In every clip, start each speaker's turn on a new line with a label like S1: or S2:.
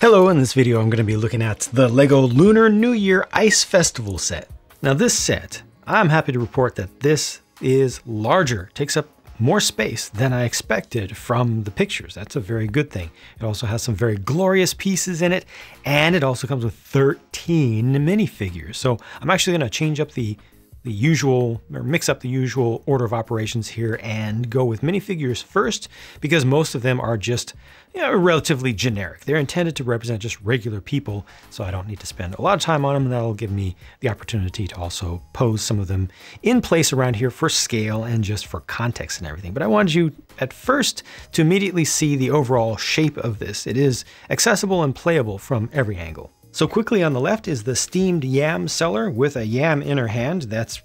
S1: Hello, in this video I'm going to be looking at the LEGO Lunar New Year Ice Festival set. Now this set, I'm happy to report that this is larger, takes up more space than I expected from the pictures. That's a very good thing. It also has some very glorious pieces in it, and it also comes with 13 minifigures. So I'm actually going to change up the usual, or mix up the usual order of operations here and go with minifigures first, because most of them are just relatively generic. They're intended to represent just regular people, so I don't need to spend a lot of time on them, and that'll give me the opportunity to also pose some of them in place around here for scale and just for context and everything. But I wanted you at first to immediately see the overall shape of this. It is accessible and playable from every angle. So quickly on the left is the steamed yam seller with a yam in her hand. That's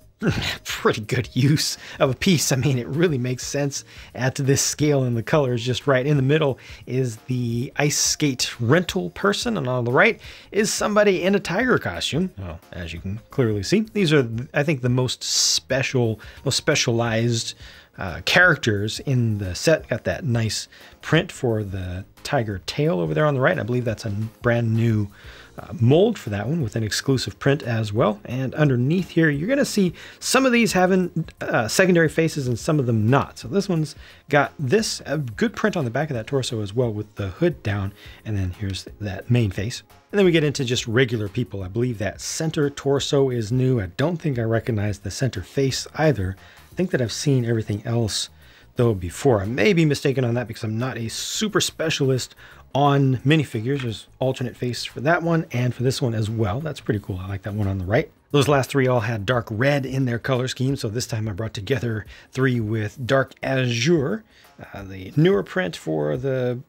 S1: pretty good use of a piece. I mean, it really makes sense at this scale, and the color is just right. In the middle is the ice skate rental person, and on the right is somebody in a tiger costume. Well, as you can clearly see, these are, I think, the most specialized characters in the set. Got that nice print for the tiger tail over there on the right. I believe that's a brand new mold for that one with an exclusive print as well. And underneath here, you're going to see some of these having secondary faces and some of them not. So this one's got a good print on the back of that torso as well with the hood down. And then here's that main face. And then we get into just regular people. I believe that center torso is new. I don't think I recognize the center face either. I think that I've seen everything else though before. I may be mistaken on that because I'm not a super specialist on minifigures. There's alternate face for that one and for this one as well. That's pretty cool. I like that one on the right. Those last three all had dark red in their color scheme, so this time I brought together three with dark azure. The newer print for the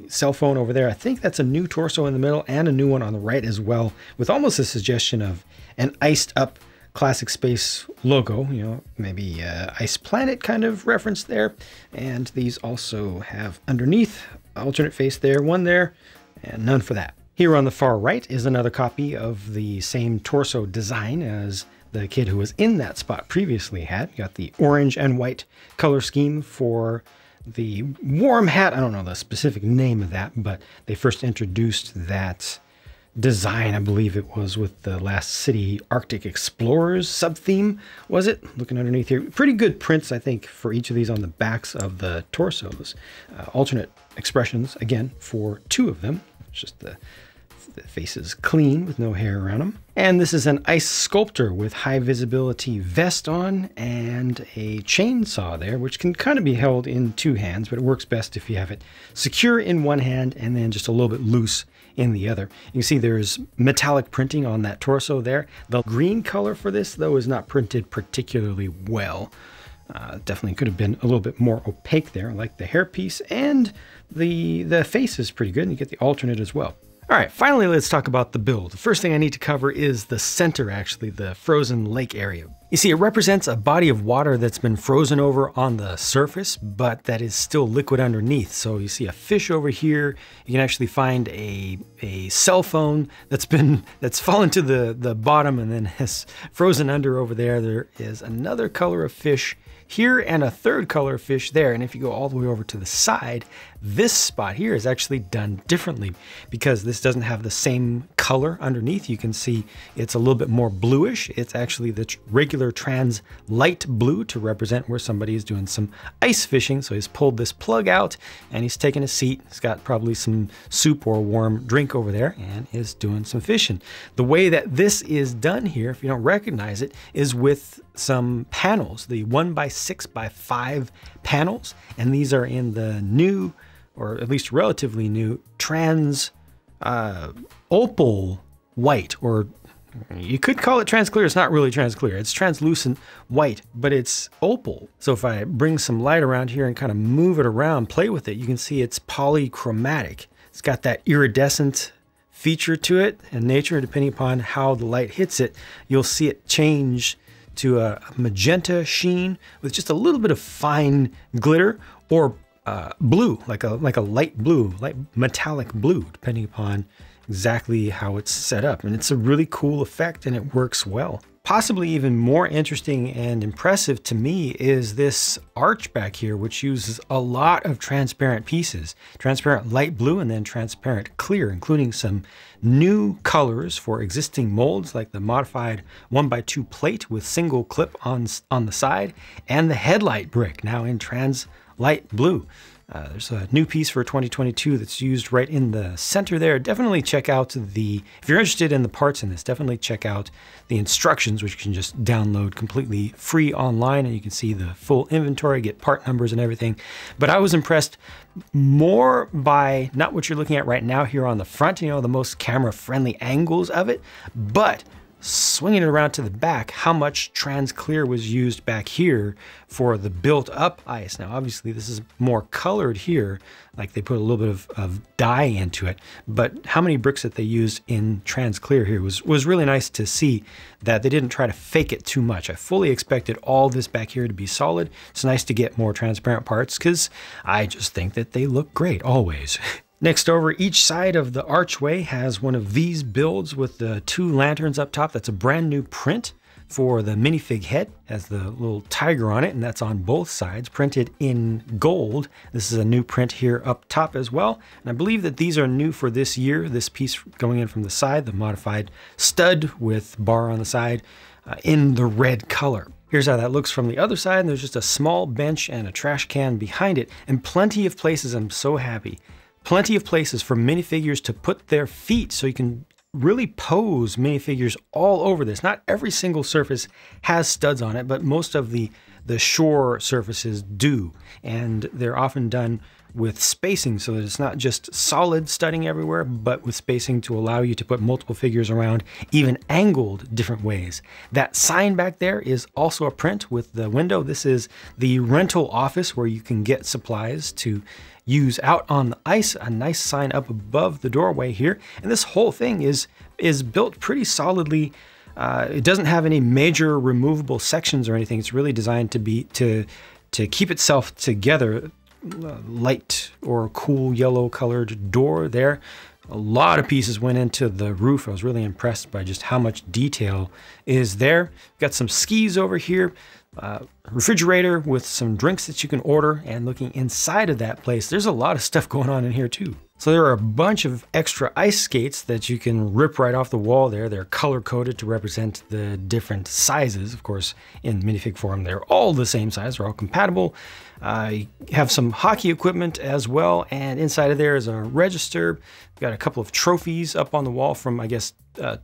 S1: cell phone over there, I think that's a new torso in the middle and a new one on the right as well, with almost a suggestion of an iced up classic space logo, maybe Ice Planet kind of reference there. And these also have underneath alternate face there, one there, and none for that. Here on the far right is another copy of the same torso design as the kid who was in that spot previously had. You got the orange and white color scheme for the warm hat. I don't know the specific name of that, but they first introduced that design, I believe it was with the Last City Arctic Explorers sub-theme, was it? Looking underneath here. Pretty good prints, I think, for each of these on the backs of the torsos. Alternate expressions, again, for two of them. It's just the face is clean with no hair around them. And this is an ice sculptor with high visibility vest on and a chainsaw there, which can kind of be held in two hands, but it works best if you have it secure in one hand and then just a little bit loose in the other. You can see there's metallic printing on that torso there. The green color for this, though, is not printed particularly well. Definitely could have been a little bit more opaque there, like the hairpiece, and the face is pretty good, and you get the alternate as well. All right, finally, let's talk about the build. The first thing I need to cover is the center, actually, the frozen lake area. You see, it represents a body of water that's been frozen over on the surface, but that is still liquid underneath. So you see a fish over here. You can actually find a cell phone that's fallen to the bottom and then has frozen under over there. There is another color of fish here and a third color of fish there. And if you go all the way over to the side, this spot here is actually done differently because this doesn't have the same color underneath. You can see it's a little bit more bluish. It's actually the regular trans light blue to represent where somebody is doing some ice fishing. So he's pulled this plug out and he's taken a seat. He's got probably some soup or warm drink over there and is doing some fishing. The way that this is done here, if you don't recognize it, is with some panels, the 1x6x5 panels. And these are in the new, or at least relatively new, trans opal white, or you could call it transclear. It's not really transclear. It's translucent white, but it's opal. So if I bring some light around here and kind of move it around, play with it, you can see it's polychromatic. It's got that iridescent feature to it in nature. Depending upon how the light hits it, you'll see it change to a magenta sheen with just a little bit of fine glitter, or blue, like a light blue, light metallic blue, depending upon exactly how it's set up. And it's a really cool effect and it works well. Possibly even more interesting and impressive to me is this arch back here, which uses a lot of transparent pieces, transparent light blue and then transparent clear, including some new colors for existing molds like the modified 1x2 plate with single clip on the side, and the headlight brick now in trans light blue. There's a new piece for 2022 that's used right in the center there. Definitely check out if you're interested in the parts in this, definitely check out the instructions, which you can just download completely free online, and you can see the full inventory, get part numbers and everything. But I was impressed more by not what you're looking at right now here on the front, you know, the most camera friendly angles of it, but swinging it around to the back, how much trans clear was used back here for the built up ice. Now, obviously this is more colored here, like they put a little bit of dye into it, but how many bricks that they used in trans clear here was really nice to see that they didn't try to fake it too much. I fully expected all this back here to be solid. It's nice to get more transparent parts because I just think that they look great always. Next over, each side of the archway has one of these builds with the 2 lanterns up top. That's a brand new print for the minifig head. Has the little tiger on it, and that's on both sides, printed in gold. This is a new print here up top as well. And I believe that these are new for this year. This piece going in from the side, the modified stud with bar on the side in the red color. Here's how that looks from the other side. And there's just a small bench and a trash can behind it, and plenty of places. I'm so happy. Plenty of places for minifigures to put their feet, so you can really pose minifigures all over this. Not every single surface has studs on it, but most of the shore surfaces do. And they're often done with spacing so that it's not just solid studding everywhere, but with spacing to allow you to put multiple figures around, even angled different ways. That sign back there is also a print with the window. This is the rental office where you can get supplies to use out on the ice. A nice sign up above the doorway here. And this whole thing is built pretty solidly. It doesn't have any major removable sections or anything. It's really designed to keep itself together. Light or cool yellow colored door there. A lot of pieces went into the roof. I was really impressed by just how much detail is there. Got some skis over here. Refrigerator with some drinks that you can order, and looking inside of that place, there's a lot of stuff going on in here too. So there are a bunch of extra ice skates that you can rip right off the wall there. They're color coded to represent the different sizes. Of course, in minifig form, they're all the same size. They're all compatible. You have some hockey equipment as well. And inside of there is a register. We've got a couple of trophies up on the wall from, I guess,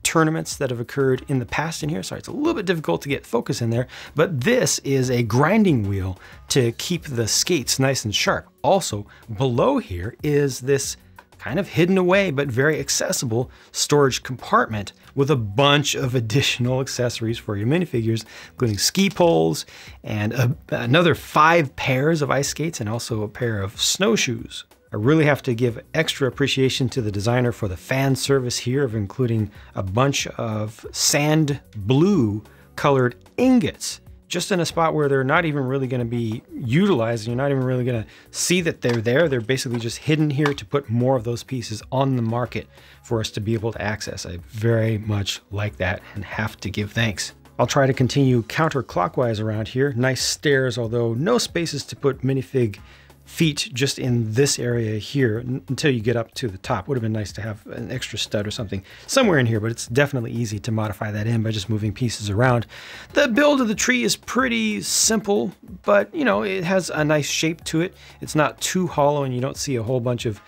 S1: tournaments that have occurred in the past in here. Sorry, it's a little bit difficult to get focus in there, but this is a grinding wheel to keep the skates nice and sharp. Also, below here is this kind of hidden away but very accessible storage compartment with a bunch of additional accessories for your minifigures, including ski poles and another 5 pairs of ice skates and also a pair of snowshoes. I really have to give extra appreciation to the designer for the fan service here of including a bunch of sand blue colored ingots just in a spot where they're not even really going to be utilized. You're not even really going to see that they're there. They're basically just hidden here to put more of those pieces on the market for us to be able to access. I very much like that and have to give thanks. I'll try to continue counterclockwise around here. Nice stairs, although no spaces to put minifig feet just in this area here until you get up to the top. Would have been nice to have an extra stud or something somewhere in here, but it's definitely easy to modify that in by just moving pieces around. The build of the tree is pretty simple, but you know, it has a nice shape to it. It's not too hollow and you don't see a whole bunch of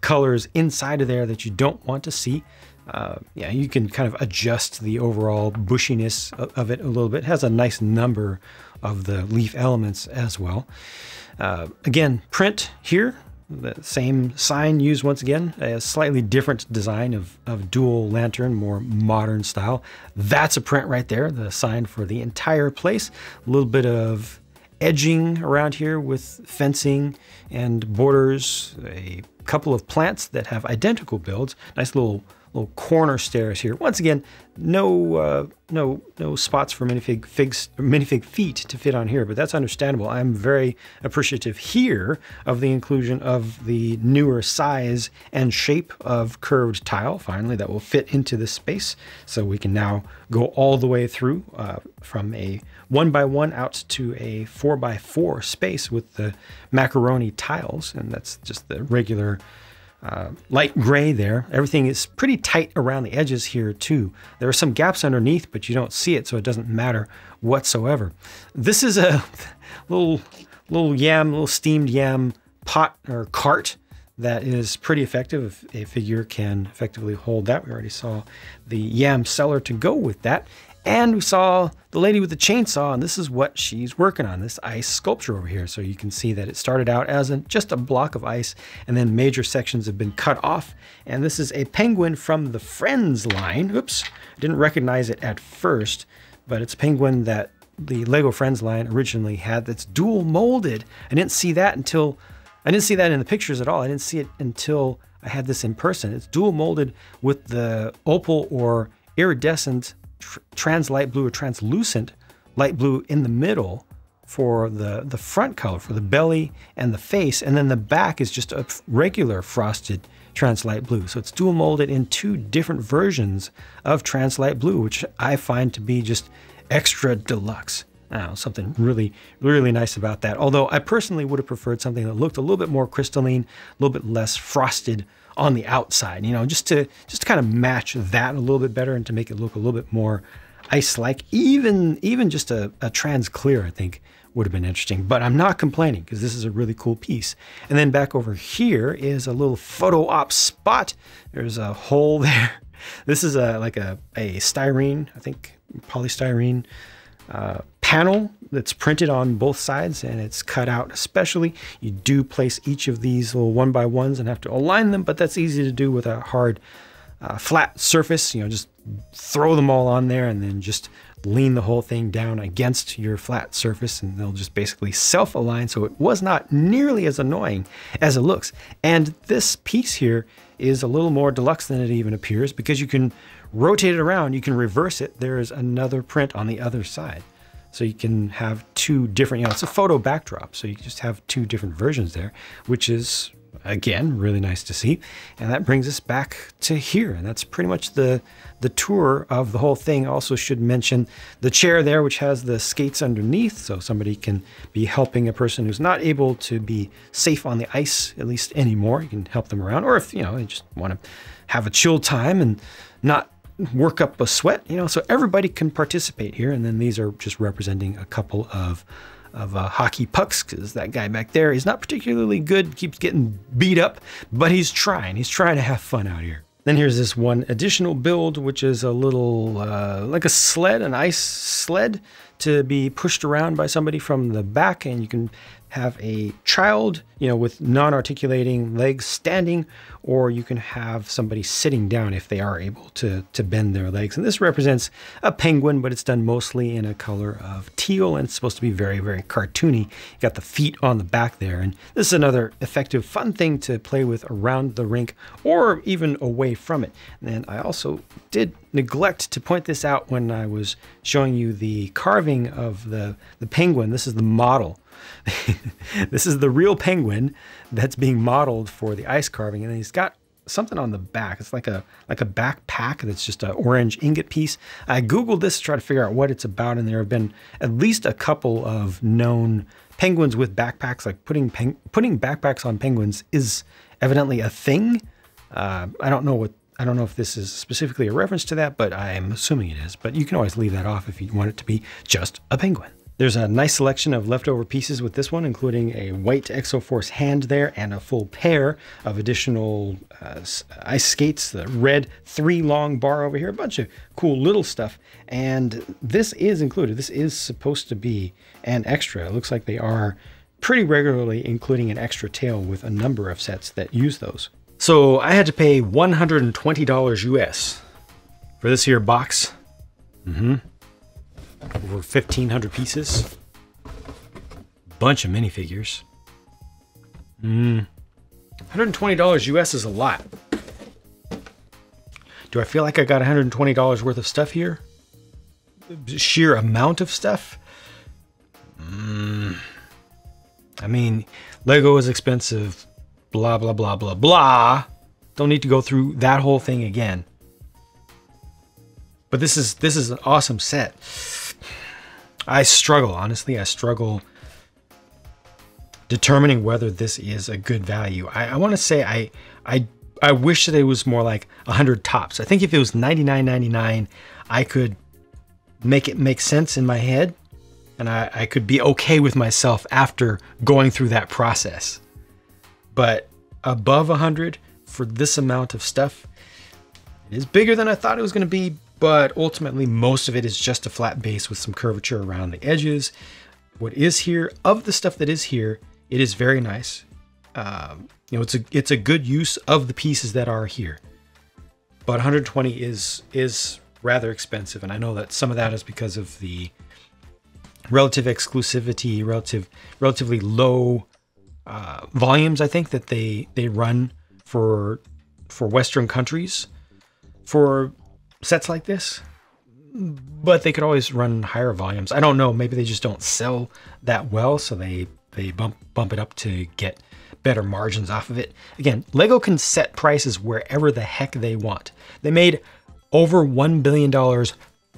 S1: colors inside of there that you don't want to see. Yeah, you can kind of adjust the overall bushiness of it a little bit. It has a nice number of the leaf elements as well. Again, print here, the same sign used once again, a slightly different design of dual lantern, more modern style. That's a print right there, the sign for the entire place. A little bit of edging around here with fencing and borders, a couple of plants that have identical builds, nice little little corner stairs here. Once again, no spots for minifig feet to fit on here, but that's understandable. I'm very appreciative here of the inclusion of the newer size and shape of curved tile, finally, that will fit into this space. So we can now go all the way through from a 1x1 out to a 4x4 space with the macaroni tiles, and that's just the regular light gray there. Everything is pretty tight around the edges here too. There are some gaps underneath, but you don't see it, so it doesn't matter whatsoever. This is a little steamed yam pot or cart that is pretty effective. If a figure can effectively hold that. We already saw the yam cellar to go with that. And we saw the lady with the chainsaw, and this is what she's working on, this ice sculpture over here. So you can see that it started out as just a block of ice, and then major sections have been cut off. And this is a penguin from the Friends line. Oops, I didn't recognize it at first, but it's a penguin that the Lego Friends line originally had that's dual molded. I didn't see that in the pictures at all. I didn't see it until I had this in person. It's dual molded with the opal or iridescent trans light blue or translucent light blue in the middle for the front color, for the belly and the face, and then the back is just a regular frosted trans light blue. So it's dual molded in two different versions of trans light blue, which I find to be just extra deluxe. Something really, really nice about that. Although I personally would have preferred something that looked a little bit more crystalline, a little bit less frosted on the outside, you know, just to kind of match that a little bit better and to make it look a little bit more ice-like. Even just a trans clear, I think, would have been interesting. But I'm not complaining because this is a really cool piece. And then back over here is a little photo op spot. There's a hole there. This is like a styrene, I think, polystyrene panel that's printed on both sides, and it's cut out especially. You do place each of these little 1x1s and have to align them, but that's easy to do with a hard flat surface. You know, just throw them all on there and then just lean the whole thing down against your flat surface, and they'll just basically self-align. So it was not nearly as annoying as it looks. And this piece here is a little more deluxe than it even appears because you can rotate it around, you can reverse it. There is another print on the other side. So you can have two different, you know, it's a photo backdrop. So you just have two different versions there, which is, again, really nice to see. And that brings us back to here. And that's pretty much the tour of the whole thing. Also should mention the chair there, which has the skates underneath. So somebody can be helping a person who's not able to be safe on the ice, at least anymore. You can help them around. Or if, you know, they just want to have a chill time and not work up a sweat, you know, so everybody can participate here. And then these are just representing a couple of hockey pucks, because that guy back there is not particularly good, keeps getting beat up, but he's trying to have fun out here. Then here's this one additional build, which is a little like a sled, an ice sled to be pushed around by somebody from the back, and you can have a child, you know, with non-articulating legs standing, or you can have somebody sitting down if they are able to bend their legs. And this represents a penguin, but it's done mostly in a color of teal, and it's supposed to be very, very cartoony. You got the feet on the back there, and this is another effective, fun thing to play with around the rink or even away from it. And then I also did neglect to point this out when I was showing you the carving of the penguin. This is the model. This is the real penguin that's being modeled for the ice carving, and he's got something on the back. It's like a backpack that's just an orange ingot piece. I googled this to try to figure out what it's about, and there have been at least a couple of known penguins with backpacks. Like putting backpacks on penguins is evidently a thing. I don't know if this is specifically a reference to that, but I'm assuming it is. But you can always leave that off if you want it to be just a penguin. There's a nice selection of leftover pieces with this one, including a white Exoforce hand there and a full pair of additional ice skates, the red 3-long bar over here, a bunch of cool little stuff. And this is included. This is supposed to be an extra. It looks like they are pretty regularly including an extra tail with a number of sets that use those. So I had to pay $120 US for this here box. Over 1,500 pieces. Bunch of minifigures. $120 US is a lot. Do I feel like I got $120 worth of stuff here? Sheer amount of stuff? I mean, Lego is expensive, blah, blah, blah, blah, blah. Don't need to go through that whole thing again. But this is an awesome set. I struggle, honestly, I struggle determining whether this is a good value. I want to say I wish that it was more like 100 tops. I think if it was $99.99, I could make it make sense in my head, and I could be okay with myself after going through that process. But above 100 for this amount of stuff, it is bigger than I thought it was going to be, but ultimately most of it is just a flat base with some curvature around the edges. What is here, of the stuff that is here, it is very nice. You know, it's a good use of the pieces that are here. But 120 is rather expensive, and I know that some of that is because of the relative exclusivity, relatively low volumes, I think, that they run for Western countries for sets like this. But they could always run higher volumes. I don't know, maybe they just don't sell that well, so they bump it up to get better margins off of it. Again, Lego can set prices wherever the heck they want. They made over $1 billion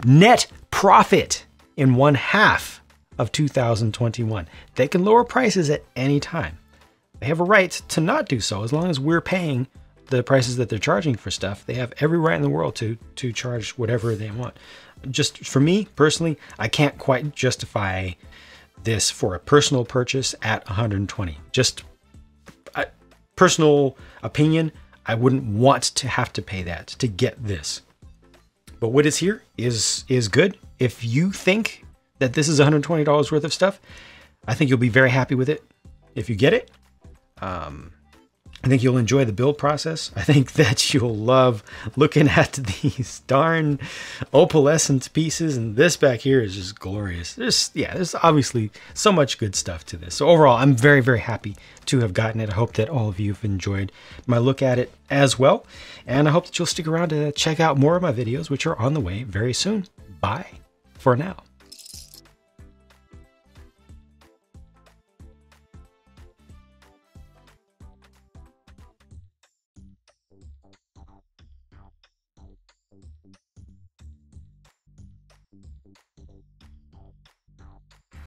S1: net profit in 1/2 of 2021. They can lower prices at any time. They have a right to not do so as long as we're paying the prices that they're charging for stuff. They have every right in the world to charge whatever they want. Just for me personally, I can't quite justify this for a personal purchase at 120. Just a personal opinion, I wouldn't want to have to pay that to get this. But what is here is good. If you think that this is $120 worth of stuff, I think you'll be very happy with it if you get it. I think you'll enjoy the build process. I think that you'll love looking at these darn opalescent pieces, and this back here is just glorious. There's obviously so much good stuff to this. So overall, I'm very, very happy to have gotten it. I hope that all of you have enjoyed my look at it as well. And I hope that you'll stick around to check out more of my videos, which are on the way very soon. Bye for now.